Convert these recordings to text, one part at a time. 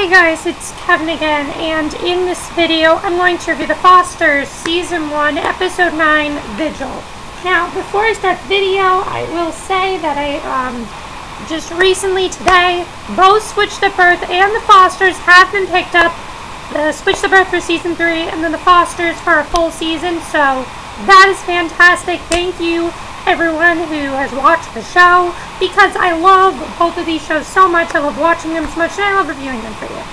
Hey guys, it's Kevin again, and in this video I'm going to review The Fosters Season 1, Episode 9, Vigil. Now, before I start the video, I will say that I, just recently today, both Switch the Birth and The Fosters have been picked up. The Switch the Birth for Season 3, and then The Fosters for a full season, so that is fantastic. Thank you everyone who has watched the show, because I love both of these shows so much. I love watching them so much, and I love reviewing them for you.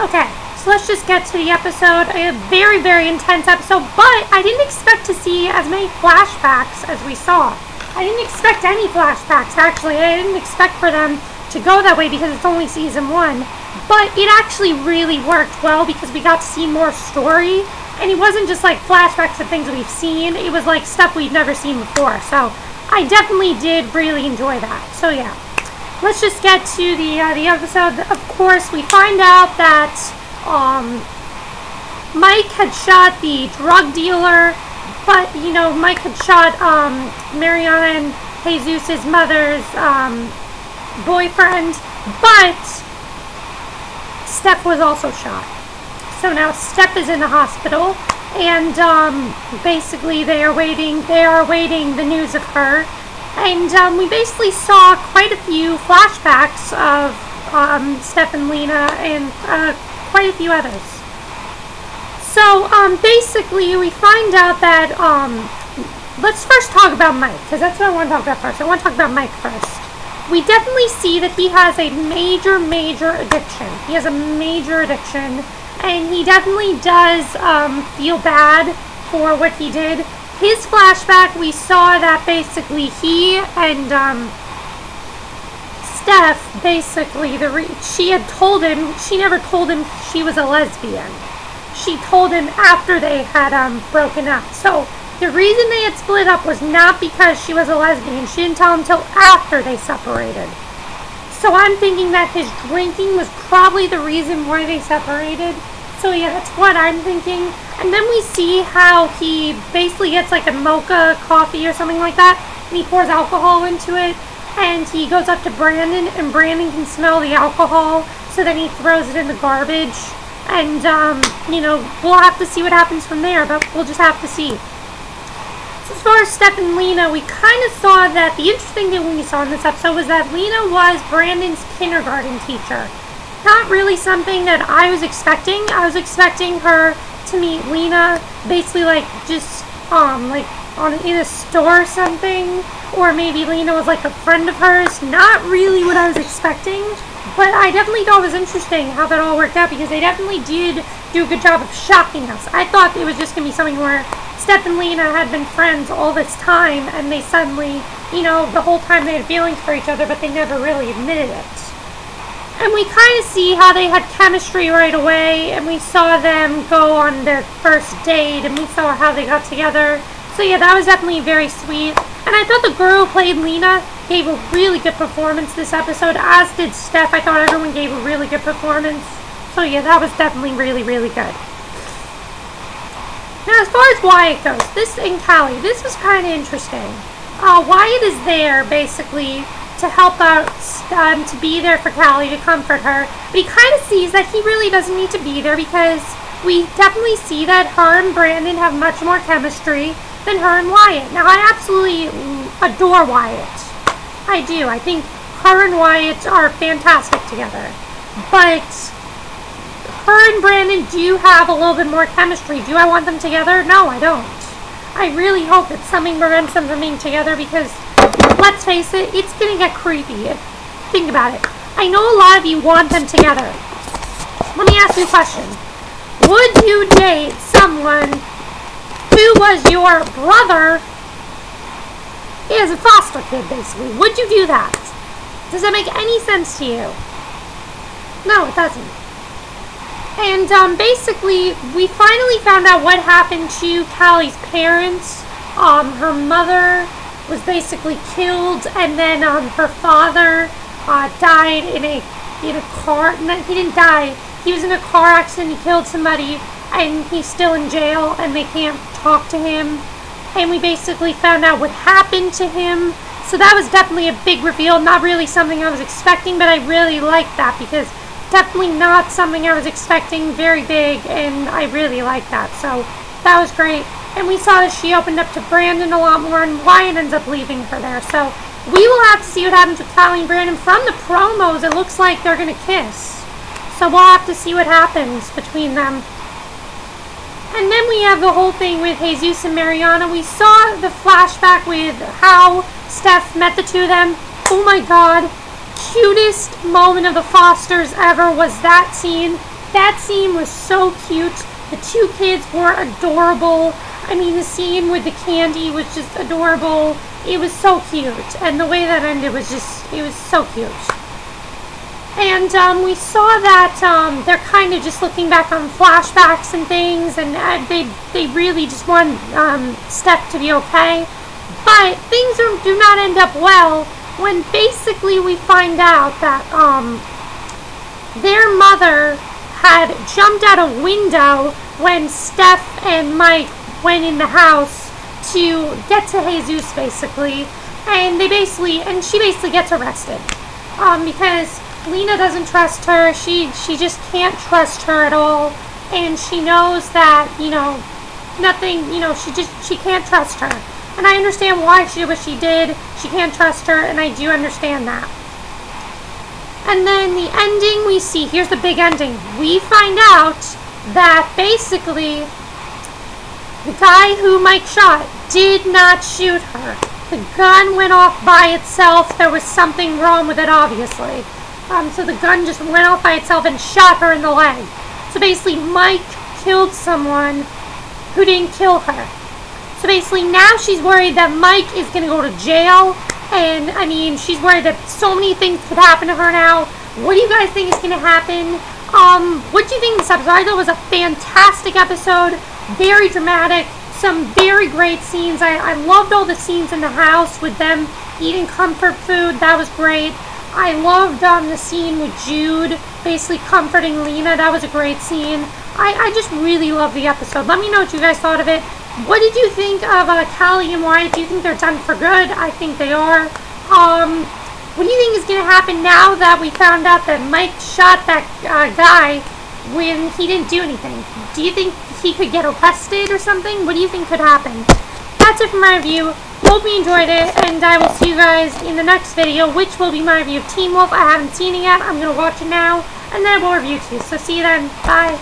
Okay, so let's just get to the episode. A very, very intense episode, but I didn't expect to see as many flashbacks as we saw. I didn't expect any flashbacks, actually. I didn't expect for them to go that way because it's only Season 1. But it actually really worked well because we got to see more story. And it wasn't just like flashbacks of things we've seen. It was like stuff we've never seen before. So I definitely did really enjoy that. So yeah, let's just get to the episode. Of course, we find out that Mike had shot the drug dealer, but you know, Mike had shot Mariana and Jesus' mother's boyfriend, but Steph was also shot. So now Steph is in the hospital, and basically they are waiting the news of her. And we basically saw quite a few flashbacks of Steph and Lena and quite a few others. So basically we find out that, let's first talk about Mike, because that's what I want to talk about first. I want to talk about Mike first. We definitely see that he has a major addiction. He has a major addiction. And he definitely does feel bad for what he did. His flashback, we saw that basically he and Steph, basically, she had told him, she never told him she was a lesbian. She told him after they had broken up. So the reason they had split up was not because she was a lesbian. She didn't tell him until after they separated. So I'm thinking that his drinking was probably the reason why they separated. So yeah, that's what I'm thinking. And then we see how he basically gets like a mocha coffee or something like that, and he pours alcohol into it, and he goes up to Brandon, and Brandon can smell the alcohol, so then he throws it in the garbage. And, you know, we'll have to see what happens from there, but we'll just have to see. So as far as Steph and Lena, we kind of saw that the interesting thing we saw in this episode was that Lena was Brandon's kindergarten teacher. Not really something that I was expecting. I was expecting her to meet Lena basically like just like in a store or something, or maybe Lena was like a friend of hers. Not really what I was expecting, but I definitely thought it was interesting how that all worked out, because they definitely did do a good job of shocking us. I thought it was just gonna be something where Steph and Lena had been friends all this time, and they suddenly, you know, the whole time they had feelings for each other, but they never really admitted it. And we kind of see how they had chemistry right away, and we saw them go on their first date, and we saw how they got together. So yeah, that was definitely very sweet. And I thought the girl who played Lena gave a really good performance this episode, as did Steph. I thought everyone gave a really good performance. So yeah, that was definitely really good. Now as far as Wyat goes, and Callie, this was kind of interesting. Wyat is there, basically, to help out, to be there for Callie, to comfort her. But he kind of sees that he really doesn't need to be there, because we definitely see that her and Brandon have much more chemistry than her and Wyat. Now, I absolutely adore Wyat. I do. I think her and Wyat are fantastic together. But her and Brandon do have a little bit more chemistry. Do I want them together? No, I don't. I really hope that something prevents them from being together, because let's face it, it's gonna get creepy. Think about it. I know a lot of you want them together. Let me ask you a question. Would you date someone who was your brother as a foster kid, basically? Would you do that? Does that make any sense to you? No, it doesn't. And basically, we finally found out what happened to Callie's parents. Her mother was basically killed, and then her father died in a car. No, he didn't die. He was in a car accident. He killed somebody, and he's still in jail, and they can't talk to him. And we basically found out what happened to him. So that was definitely a big reveal. Not really something I was expecting, but I really liked that because definitely not something I was expecting. Very big, and I really liked that. So that was great. And we saw that she opened up to Brandon a lot more, and Wyat ends up leaving her there. So we will have to see what happens with Callie and Brandon. From the promos, it looks like they're going to kiss. So we'll have to see what happens between them. And then we have the whole thing with Jesus and Mariana. We saw the flashback with how Steph met the two of them. Oh my god. Cutest moment of the Fosters ever was that scene. That scene was so cute. The two kids were adorable. I mean, the scene with the candy was just adorable. It was so cute. And the way that ended was just, it was so cute. And we saw that they're kind of just looking back on flashbacks and things, and they really just want Steph to be okay. But things do not end up well when basically we find out that their mother had jumped out a window when Steph and Mike went in the house to get to Jesus, basically. And she basically gets arrested because Lena doesn't trust her. She just can't trust her at all, and she knows that, you know, nothing, you know, she can't trust her. And I understand why she did what she did. She can't trust her, and I do understand that. And then the ending we see, here's the big ending. We find out that basically the guy who Mike shot did not shoot her. The gun went off by itself. There was something wrong with it, obviously. So the gun just went off by itself and shot her in the leg. So basically, Mike killed someone who didn't kill her. So basically, now she's worried that Mike is going to go to jail. And, I mean, she's worried that so many things could happen to her now. What do you guys think is going to happen? What do you think of this episode? I thought it was a fantastic episode. Very dramatic. Some very great scenes. I loved all the scenes in the house with them eating comfort food. That was great. I loved the scene with Jude basically comforting Lena. That was a great scene. I just really loved the episode. Let me know what you guys thought of it. What did you think of Callie and Wyat? Do you think they're done for good? I think they are. What do you think is going to happen now that we found out that Mike shot that guy when he didn't do anything? Do you think he could get arrested or something? What do you think could happen? That's it for my review. Hope you enjoyed it, and I will see you guys in the next video, which will be my review of Teen Wolf. I haven't seen it yet. I'm going to watch it now, and then we'll review too. So see you then. Bye.